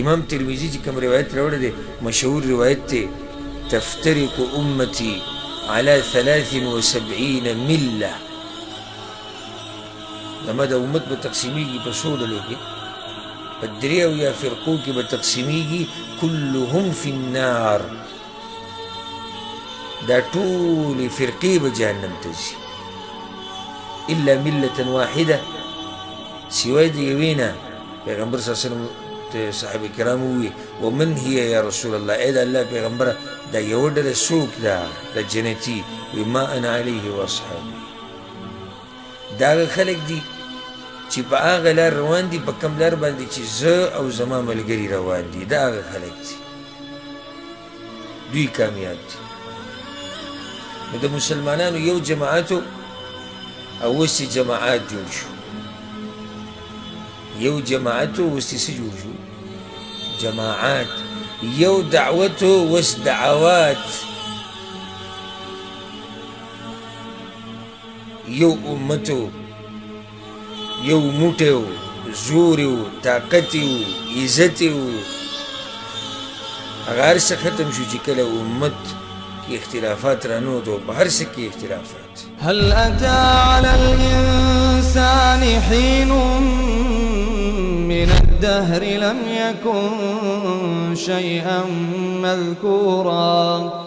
امام ترمذي چې کوم روایت راوړی دی مشهور روایت دی تفترق امتي على 73 مله زما د امت به تقسیمیږي په څو ډلو کې په درې اویا فرقو کې به تقسیمیږي كلهم في النار دا ټولې فرقې به جهنم ته ځي الا مله واحده سوای د یوې نه پیغمبر صلی الله علیه وسلم ته صحابه کرام وویل ومن هي یا رسول الله ای د الله پیغمبره دا یوه ډله څوک ده د جنتي وی ما انا علیه واصحابي دا هغه خلک دي چې په هغه لار روان دي په کوم لار باندې چې زه او زما ملګري روان دي دا هغه خلک دي دوی کامیاب دي نو د مسلمانانو یو جماعتو او اوس جماعات جوړ شو یو جماعتو اوس څه جوړ شو جماعات یو دعوتو اوس دعوات یو امتو یو موټیو زوریو طاقتیو عزتیو هغه هر څه ختم شو چې کله امت کې اختلافات رانودو په هر څه کې اختلافات هل أتى على الإنسان حين من الدهر لم يكن شيئا مذكورا